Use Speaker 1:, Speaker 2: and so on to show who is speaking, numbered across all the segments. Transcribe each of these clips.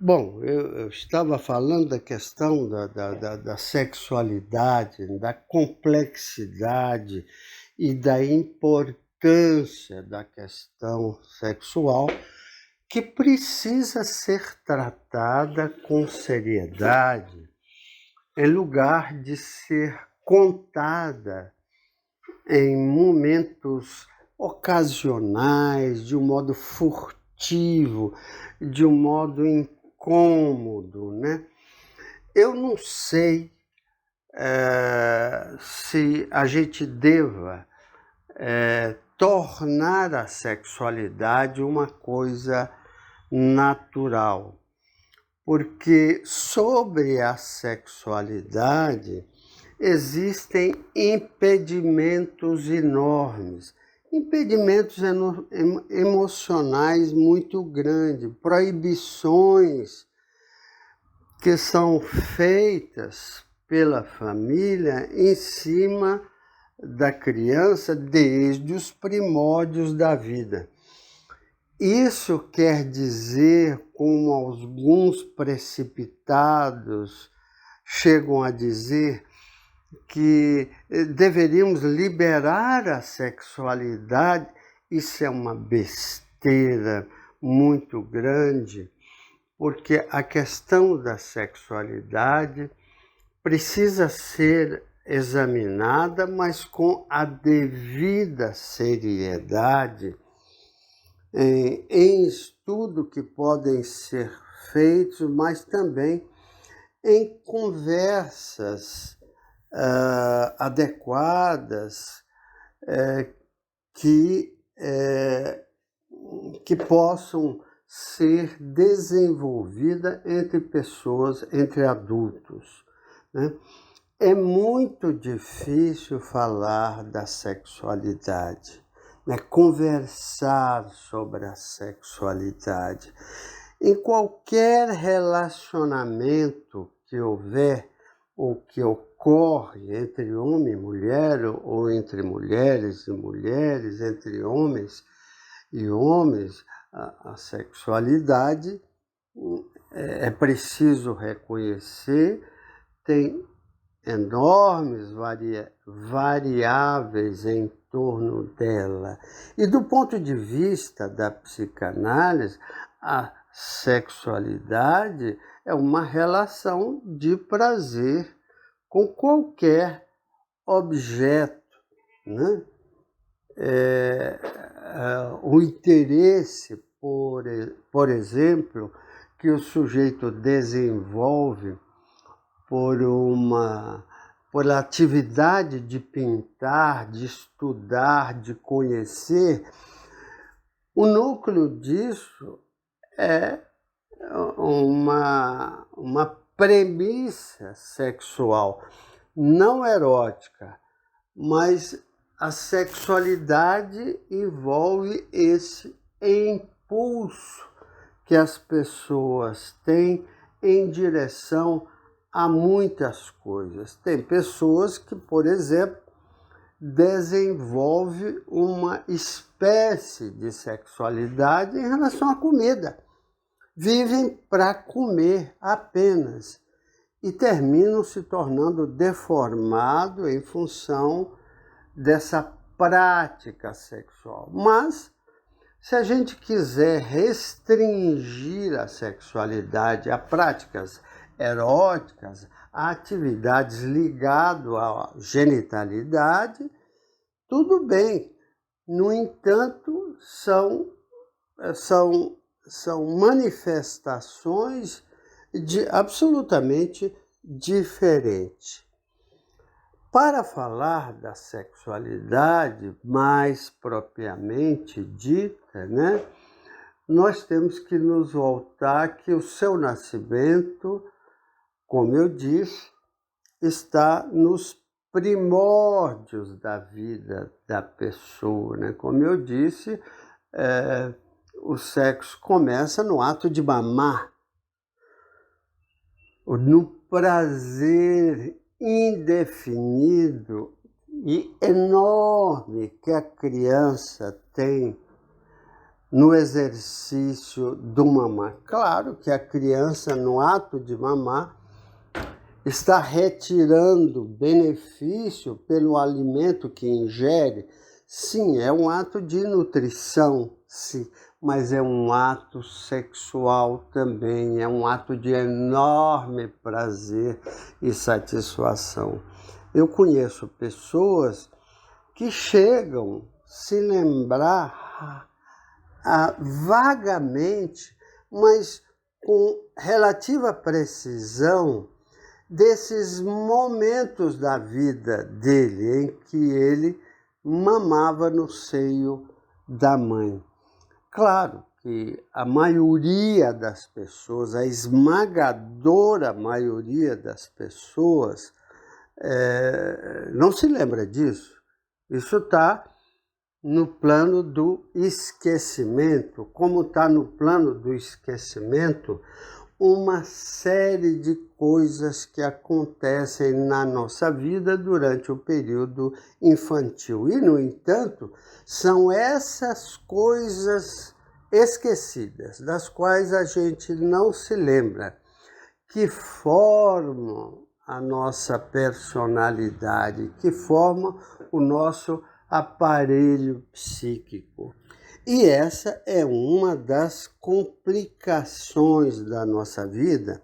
Speaker 1: Bom, eu estava falando da questão da sexualidade, da complexidade e da importância da questão sexual, que precisa ser tratada com seriedade, em lugar de ser contada em momentos ocasionais, de um modo furtivo, de um modo incômodo, né? Eu não sei se a gente deva tornar a sexualidade uma coisa natural, porque sobre a sexualidade existem impedimentos enormes, impedimentos emocionais muito grandes, proibições que são feitas pela família em cima da criança desde os primórdios da vida. Isso quer dizer, como alguns precipitados chegam a dizer, que deveríamos liberar a sexualidade. Isso é uma besteira muito grande, porque a questão da sexualidade precisa ser examinada, mas com a devida seriedade, em estudo que podem ser feitos, mas também em conversas adequadas que possam ser desenvolvidas entre pessoas, entre adultos, né? É muito difícil falar da sexualidade, né? Conversar sobre a sexualidade. Em qualquer relacionamento que houver, ou que ocorre entre homem e mulher, ou entre mulheres e mulheres, entre homens e homens, a sexualidade, é preciso reconhecer, tem enormes variáveis em torno dela. E do ponto de vista da psicanálise, a sexualidade é uma relação de prazer com qualquer objeto, né? O interesse, por exemplo, que o sujeito desenvolve por atividade de pintar, de estudar, de conhecer, o núcleo disso é uma premissa sexual, não erótica, mas a sexualidade envolve esse impulso que as pessoas têm em direção a muitas coisas. Tem pessoas que, por exemplo, desenvolvem uma espécie de sexualidade em relação à comida. Vivem para comer apenas e terminam se tornando deformados em função dessa prática sexual. Mas, se a gente quiser restringir a sexualidade a práticas eróticas, a atividades ligadas à genitalidade, tudo bem. No entanto, são manifestações absolutamente diferentes. Para falar da sexualidade mais propriamente dita, né, nós temos que nos voltar que o seu nascimento, como eu disse, está nos primórdios da vida da pessoa, né? Como eu disse, o sexo começa no ato de mamar, no prazer indefinido e enorme que a criança tem no exercício do mamar. Claro que a criança, no ato de mamar, está retirando benefício pelo alimento que ingere. Sim, é um ato de nutrição, sim, mas é um ato sexual também, é um ato de enorme prazer e satisfação. Eu conheço pessoas que chegam a se lembrar vagamente, mas com relativa precisão, desses momentos da vida dele em que ele mamava no seio da mãe. Claro que a maioria das pessoas, a esmagadora maioria das pessoas, não se lembra disso. Isso está no plano do esquecimento. Como está no plano do esquecimento uma série de coisas que acontecem na nossa vida durante o período infantil. E, no entanto, são essas coisas esquecidas, das quais a gente não se lembra, que formam a nossa personalidade, que formam o nosso aparelho psíquico. E essa é uma das complicações da nossa vida,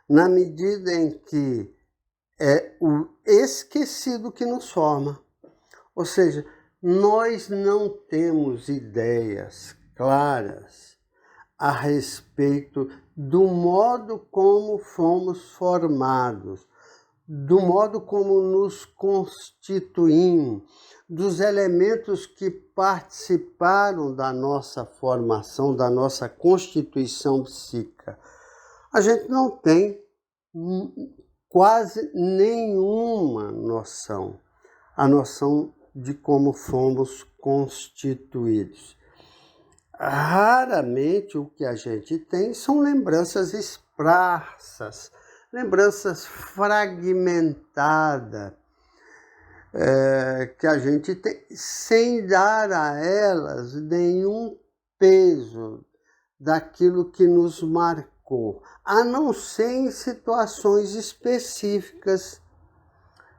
Speaker 1: na medida em que é o esquecido que nos forma. Ou seja, nós não temos ideias claras a respeito do modo como fomos formados, do modo como nos constituímos, dos elementos que participaram da nossa formação, da nossa constituição psíquica. A gente não tem quase nenhuma noção, a noção de como fomos constituídos. Raramente o que a gente tem são lembranças esparsas, lembranças fragmentadas, que a gente tem, sem dar a elas nenhum peso daquilo que nos marcou, a não ser em situações específicas,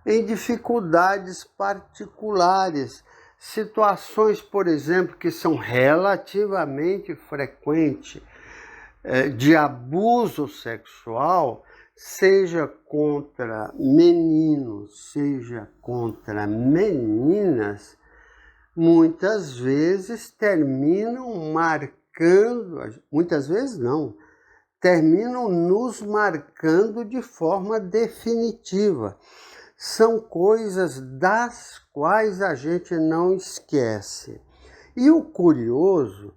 Speaker 1: em dificuldades particulares, situações, por exemplo, que são relativamente frequentes, de abuso sexual, seja contra meninos, seja contra meninas, muitas vezes terminam marcando, muitas vezes não, terminam nos marcando de forma definitiva. São coisas das quais a gente não esquece. E o curioso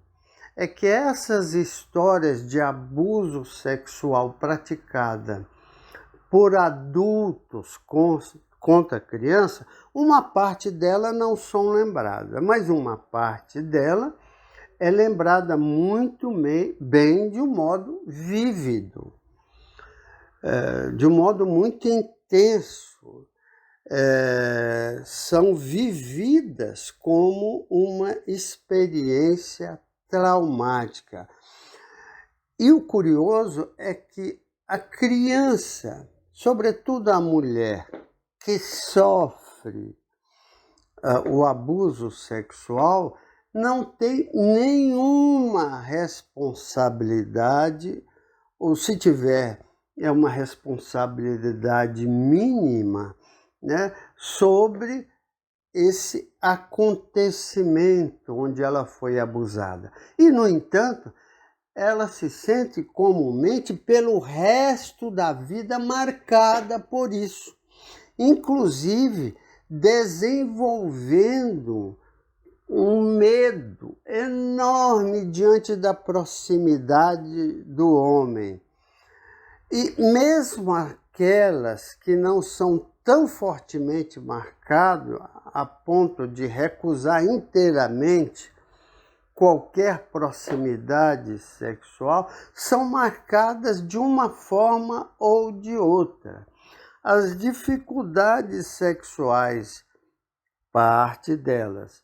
Speaker 1: é que essas histórias de abuso sexual praticada por adultos contra a criança, uma parte dela não são lembradas, mas uma parte dela é lembrada muito bem de um modo vívido, de um modo muito intenso. São vividas como uma experiência traumática. E o curioso é que a criança, sobretudo a mulher que sofre o abuso sexual, não tem nenhuma responsabilidade, ou se tiver, é uma responsabilidade mínima, né, sobre esse acontecimento onde ela foi abusada. E, no entanto, ela se sente comumente pelo resto da vida marcada por isso, inclusive desenvolvendo um medo enorme diante da proximidade do homem. E mesmo aquelas que não são tão fortemente marcadas a ponto de recusar inteiramente qualquer proximidade sexual, são marcadas de uma forma ou de outra. As dificuldades sexuais, parte delas,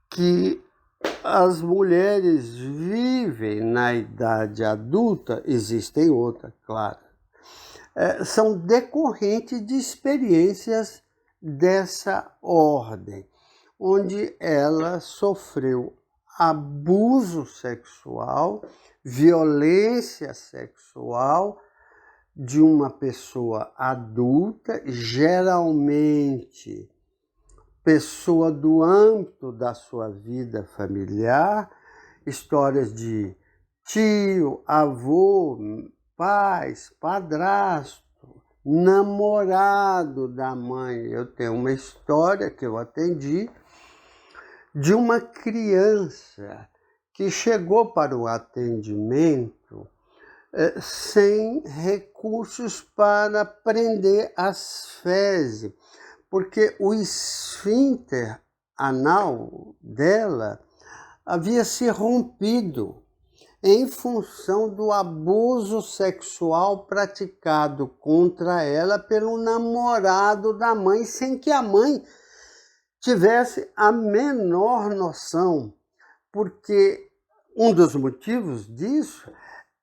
Speaker 1: que as mulheres vivem na idade adulta, existem outras, claro, são decorrentes de experiências dessa ordem, onde ela sofreu abuso sexual, violência sexual de uma pessoa adulta, geralmente pessoa do âmbito da sua vida familiar, histórias de tio, avô, pais, padrasto, namorado da mãe. Eu tenho uma história que eu atendi de uma criança que chegou para o atendimento sem recursos para prender as fezes, porque o esfíncter anal dela havia se rompido em função do abuso sexual praticado contra ela pelo namorado da mãe, sem que a mãe tivesse a menor noção, porque um dos motivos disso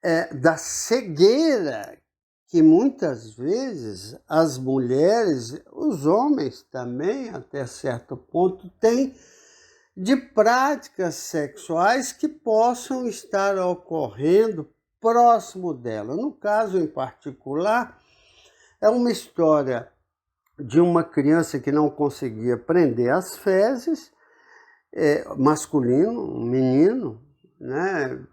Speaker 1: é da cegueira que muitas vezes as mulheres, os homens também, até certo ponto, têm de práticas sexuais que possam estar ocorrendo próximo dela. No caso em particular, é uma história de uma criança que não conseguia prender as fezes, masculino, um menino, né,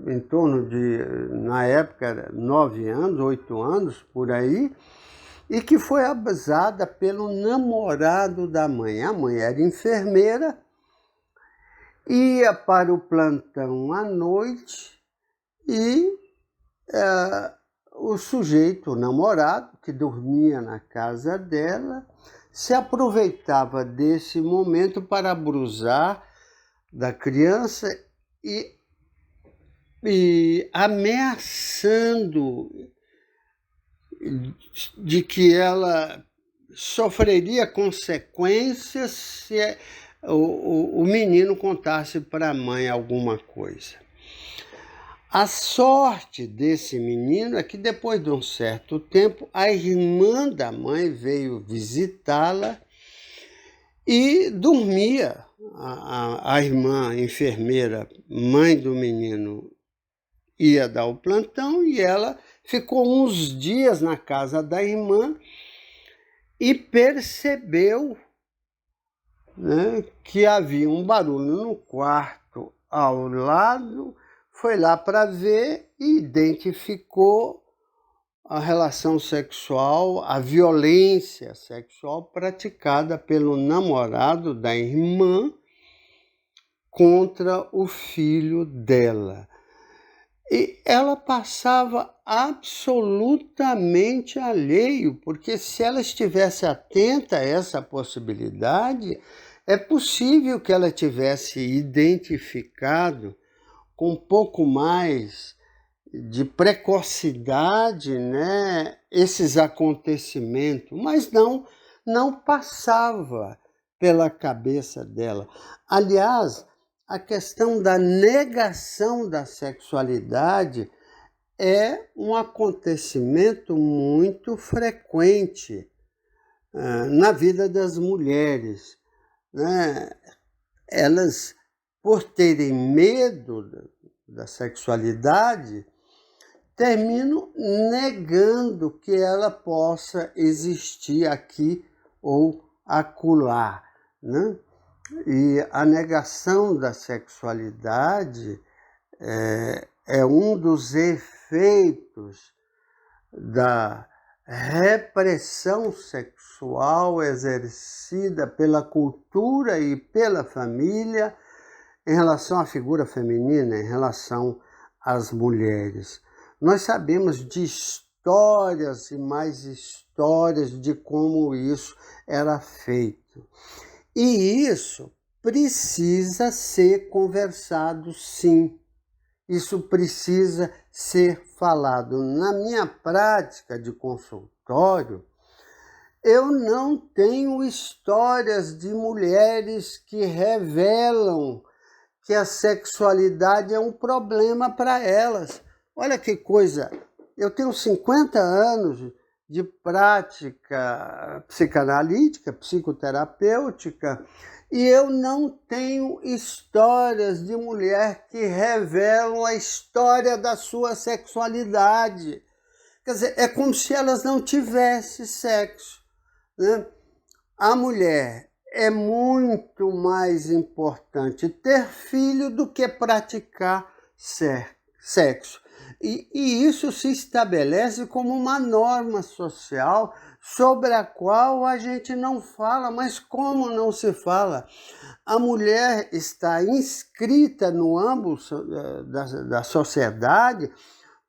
Speaker 1: em torno de, na época, 9 anos, 8 anos, por aí, e que foi abusada pelo namorado da mãe. A mãe era enfermeira, ia para o plantão à noite e o sujeito, o namorado, que dormia na casa dela, se aproveitava desse momento para abusar da criança e ameaçando de que ela sofreria consequências se o menino contasse para a mãe alguma coisa. A sorte desse menino é que depois de um certo tempo, a irmã da mãe veio visitá-la e dormia. A irmã enfermeira, mãe do menino, ia dar o plantão e ela ficou uns dias na casa da irmã e percebeu, né, que havia um barulho no quarto ao lado, foi lá para ver e identificou a relação sexual, a violência sexual praticada pelo namorado da irmã contra o filho dela. E ela passava absolutamente alheio, porque se ela estivesse atenta a essa possibilidade, é possível que ela tivesse identificado com um pouco mais de precocidade, né, esses acontecimentos, mas não passava pela cabeça dela. Aliás, a questão da negação da sexualidade é um acontecimento muito frequente na vida das mulheres, né? Elas, por terem medo da sexualidade, terminam negando que ela possa existir aqui ou acolá, né? E a negação da sexualidade é um dos efeitos da repressão sexual exercida pela cultura e pela família em relação à figura feminina, em relação às mulheres. Nós sabemos de histórias e mais histórias de como isso era feito. E isso precisa ser conversado, sim. Isso precisa ser falado. Na minha prática de consultório, eu não tenho histórias de mulheres que revelam que a sexualidade é um problema para elas. Olha que coisa, eu tenho 50 anos de prática psicanalítica, psicoterapêutica, e eu não tenho histórias de mulher que revelam a história da sua sexualidade. Quer dizer, é como se elas não tivessem sexo, né? A mulher é muito mais importante ter filho do que praticar sexo. E isso se estabelece como uma norma social sobre a qual a gente não fala. Mas como não se fala? A mulher está inscrita no âmbito da sociedade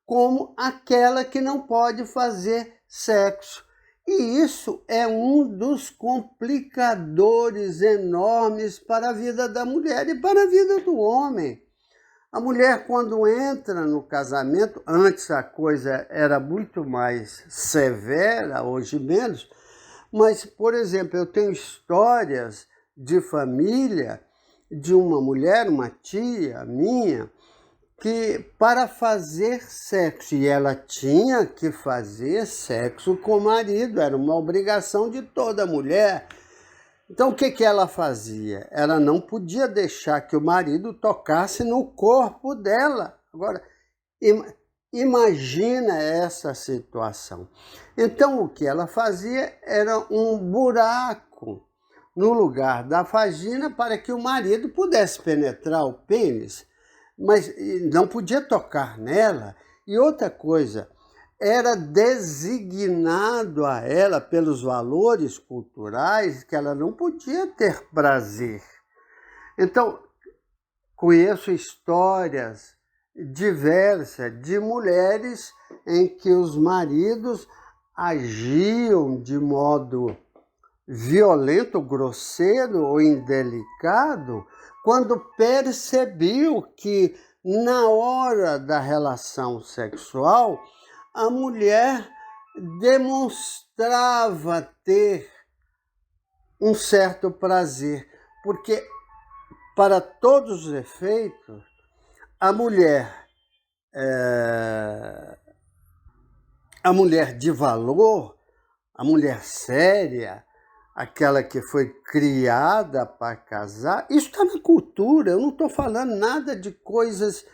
Speaker 1: como aquela que não pode fazer sexo. E isso é um dos complicadores enormes para a vida da mulher e para a vida do homem. A mulher, quando entra no casamento, antes a coisa era muito mais severa, hoje menos, mas, por exemplo, eu tenho histórias de família de uma mulher, uma tia minha, que para fazer sexo, e ela tinha que fazer sexo com o marido, era uma obrigação de toda mulher. Então o que ela fazia? Ela não podia deixar que o marido tocasse no corpo dela. Agora, imagina essa situação. Então o que ela fazia era um buraco no lugar da vagina para que o marido pudesse penetrar o pênis, mas não podia tocar nela. E outra coisa, era designado a ela, pelos valores culturais, que ela não podia ter prazer. Então, conheço histórias diversas de mulheres em que os maridos agiam de modo violento, grosseiro ou indelicado, quando percebiu que na hora da relação sexual a mulher demonstrava ter um certo prazer, porque para todos os efeitos a mulher de valor, a mulher séria, aquela que foi criada para casar, isso está na cultura. Eu não estou falando nada de coisas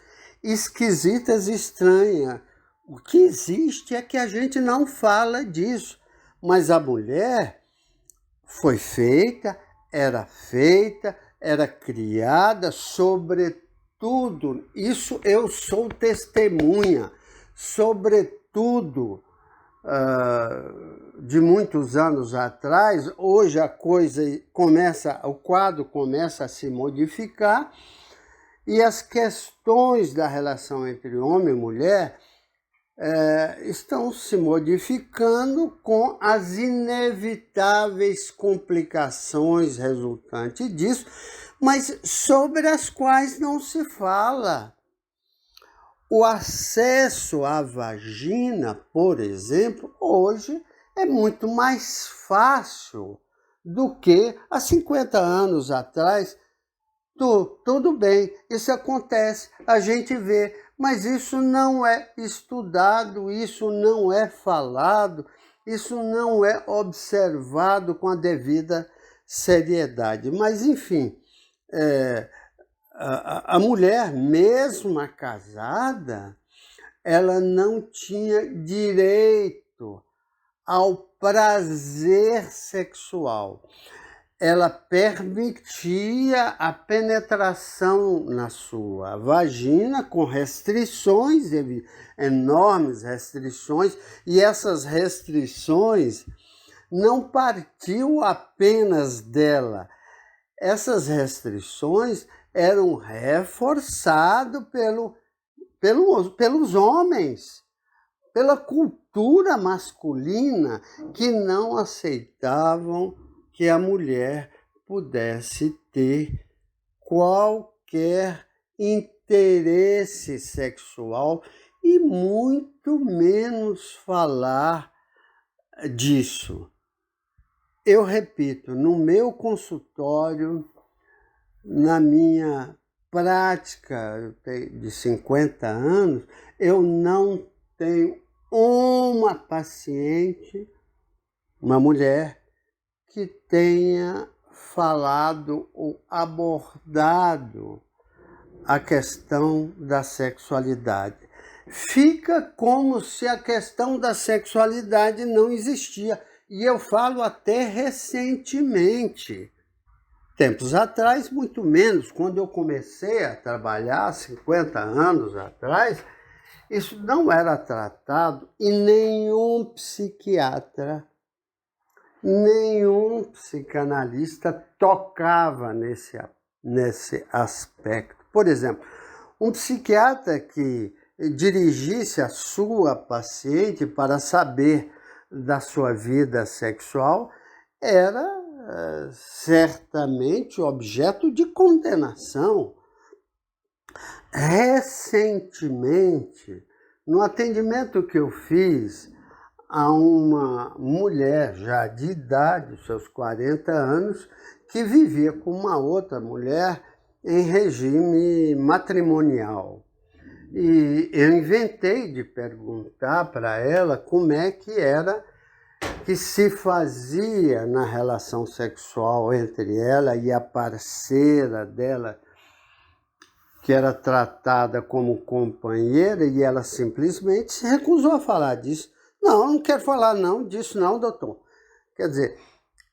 Speaker 1: esquisitas e estranhas. O que existe é que a gente não fala disso. Mas a mulher foi feita, era criada, sobretudo, isso eu sou testemunha, sobretudo, de muitos anos atrás. Hoje a coisa o quadro começa a se modificar e as questões da relação entre homem e mulher estão se modificando com as inevitáveis complicações resultantes disso, mas sobre as quais não se fala. O acesso à vagina, por exemplo, hoje é muito mais fácil do que há 50 anos atrás. Tudo bem, isso acontece, a gente vê, mas isso não é estudado, isso não é falado, isso não é observado com a devida seriedade. Mas, enfim, a mulher, mesmo casada, ela não tinha direito ao prazer sexual. Ela permitia a penetração na sua vagina com restrições, enormes restrições, e essas restrições não partiu apenas dela. Essas restrições eram reforçadas pelos homens, pela cultura masculina, que não aceitavam que a mulher pudesse ter qualquer interesse sexual e muito menos falar disso. Eu repito, no meu consultório, na minha prática de 50 anos, eu não tenho uma paciente, uma mulher, que tenha falado ou abordado a questão da sexualidade. Fica como se a questão da sexualidade não existia. E eu falo até recentemente. Tempos atrás, muito menos. Quando eu comecei a trabalhar, 50 anos atrás, isso não era tratado e nenhum psiquiatra, nenhum psicanalista tocava nesse aspecto. Por exemplo, um psiquiatra que dirigisse a sua paciente para saber da sua vida sexual era certamente objeto de condenação. Recentemente, no atendimento que eu fiz a uma mulher já de idade, seus 40 anos, que vivia com uma outra mulher em regime matrimonial. E eu inventei de perguntar para ela como é que era que se fazia na relação sexual entre ela e a parceira dela, que era tratada como companheira, e ela simplesmente se recusou a falar disso. Não quero falar disso não, doutor. Quer dizer,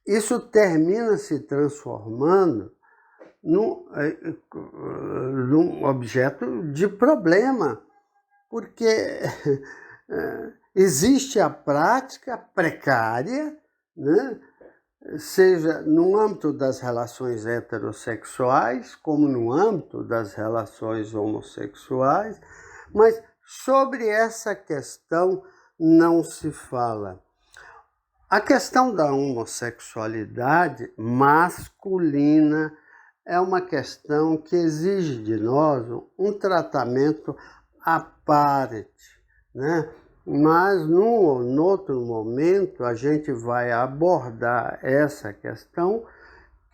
Speaker 1: isso termina se transformando num objeto de problema, porque existe a prática precária, né? Seja no âmbito das relações heterossexuais, como no âmbito das relações homossexuais, mas sobre essa questão não se fala. A questão da homossexualidade masculina é uma questão que exige de nós um tratamento à parte, né? Mas num outro momento a gente vai abordar essa questão,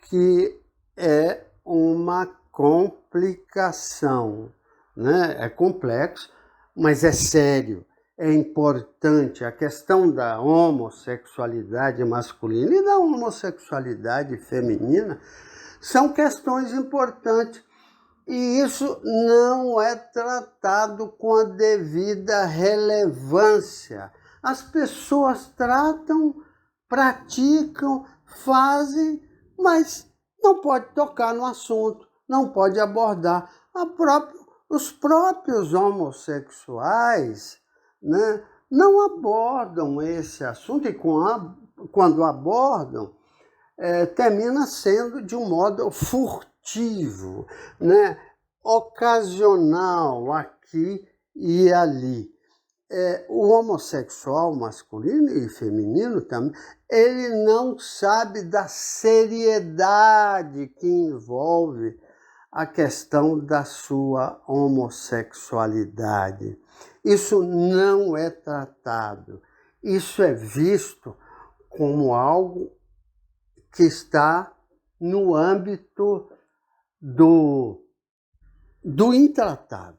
Speaker 1: que é uma complicação, né? É complexo, mas é sério, é importante. A questão da homossexualidade masculina e da homossexualidade feminina são questões importantes. E isso não é tratado com a devida relevância. As pessoas tratam, praticam, fazem, mas não pode tocar no assunto, não pode abordar. Os próprios homossexuais, né, não abordam esse assunto, e quando abordam, termina sendo de um modo furtivo, né? Ocasional aqui e ali. O homossexual masculino e feminino também, ele não sabe da seriedade que envolve a questão da sua homossexualidade. Isso não é tratado, isso é visto como algo que está no âmbito do intratável,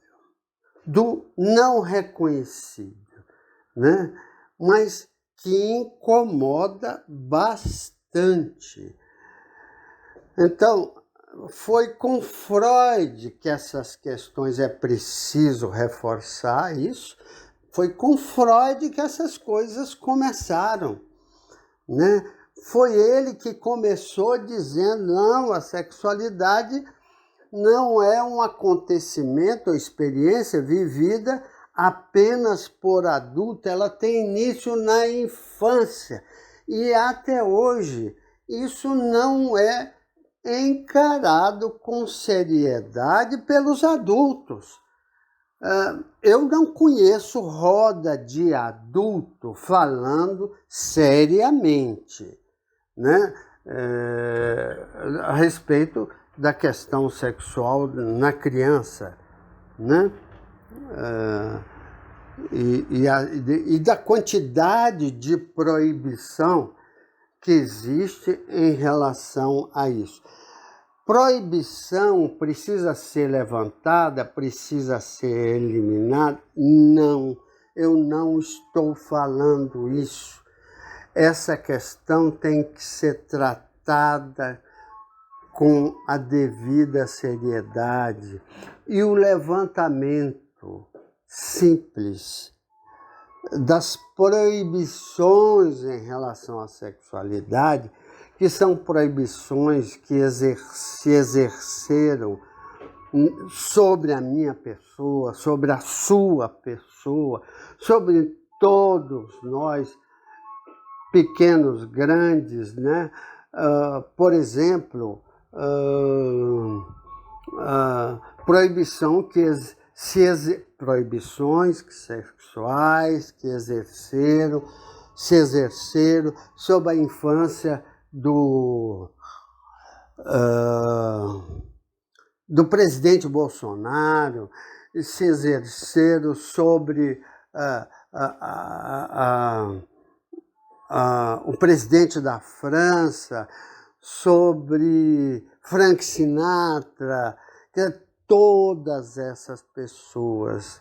Speaker 1: do não reconhecido, né? Mas que incomoda bastante. Então, foi com Freud que essas questões, é preciso reforçar isso, foi com Freud que essas coisas começaram, né? Foi ele que começou dizendo, não, a sexualidade não é um acontecimento ou experiência vivida apenas por adulto, ela tem início na infância. E até hoje, isso não é encarado com seriedade pelos adultos. Eu não conheço roda de adulto falando seriamente, né, a respeito da questão sexual na criança, né? E da quantidade de proibição que existe em relação a isso. proibição precisa ser levantada, precisa ser eliminada? Não, eu não estou falando isso. Essa questão tem que ser tratada com a devida seriedade. E o levantamento simples das proibições em relação à sexualidade, que são proibições que se exerceram sobre a minha pessoa, sobre a sua pessoa, sobre todos nós, pequenos, grandes, né? Por exemplo, proibições sexuais que se exerceram sobre a infância do presidente Bolsonaro, se exerceram sobre o presidente da França, sobre Frank Sinatra, todas essas pessoas,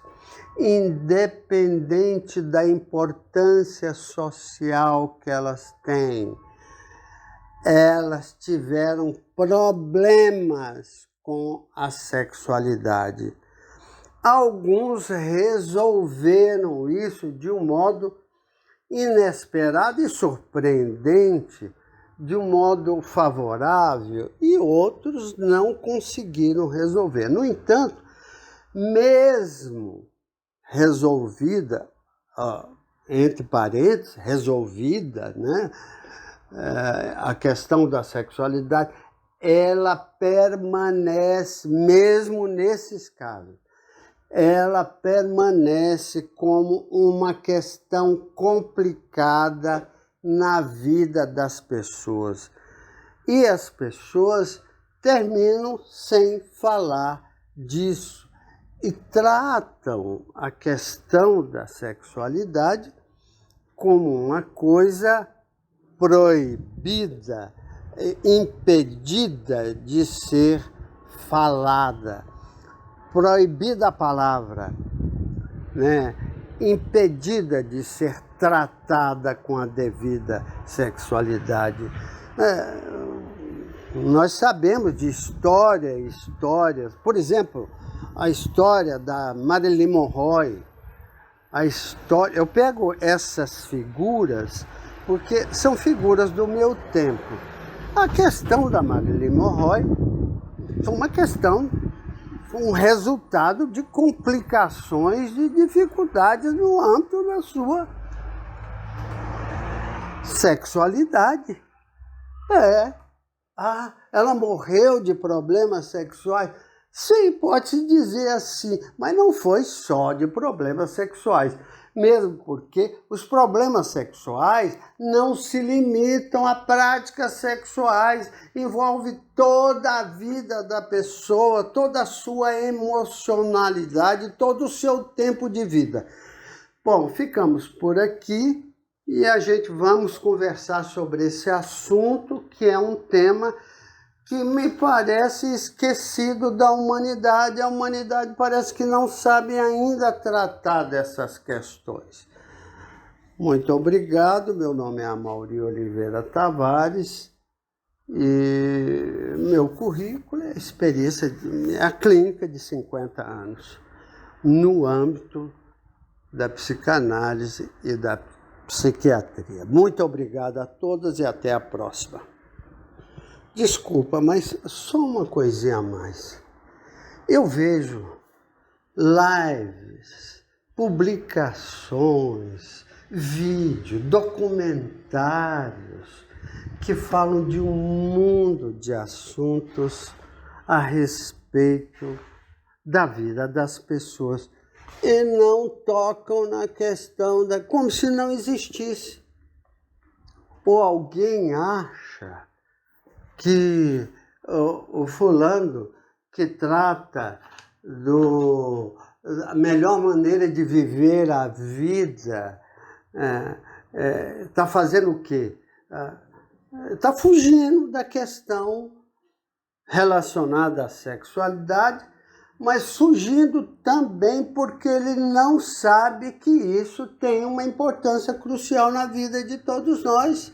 Speaker 1: independente da importância social que elas têm, elas tiveram problemas com a sexualidade. Alguns resolveram isso de um modo inesperado e surpreendente, de um modo favorável, e outros não conseguiram resolver. No entanto, mesmo resolvida, entre parênteses, resolvida, né, a questão da sexualidade, ela permanece, mesmo nesses casos, ela permanece como uma questão complicada na vida das pessoas. E as pessoas terminam sem falar disso e tratam a questão da sexualidade como uma coisa proibida, impedida de ser falada. Proibida a palavra, né? Impedida de ser tratada com a devida sexualidade. Nós sabemos de histórias, por exemplo, a história da Marilyn Monroe. Eu pego essas figuras porque são figuras do meu tempo. A questão da Marilyn Monroe foi um resultado de complicações, de dificuldades no âmbito da sua sexualidade. Ela morreu de problemas sexuais? Sim, pode-se dizer assim, mas não foi só de problemas sexuais. Mesmo porque os problemas sexuais não se limitam a práticas sexuais, envolve toda a vida da pessoa, toda a sua emocionalidade, todo o seu tempo de vida. Bom, ficamos por aqui e a gente vamos conversar sobre esse assunto, que é um tema que me parece esquecido da humanidade. A humanidade parece que não sabe ainda tratar dessas questões. Muito obrigado. Meu nome é Amaury Oliveira Tavares e meu currículo é a clínica de 50 anos no âmbito da psicanálise e da psiquiatria. Muito obrigado a todas e até a próxima. Desculpa, mas só uma coisinha a mais. Eu vejo lives, publicações, vídeos, documentários que falam de um mundo de assuntos a respeito da vida das pessoas e não tocam na questão como se não existisse. Ou alguém acha que o fulano que trata da melhor maneira de viver a vida está fazendo o quê? Está fugindo da questão relacionada à sexualidade, mas fugindo também porque ele não sabe que isso tem uma importância crucial na vida de todos nós.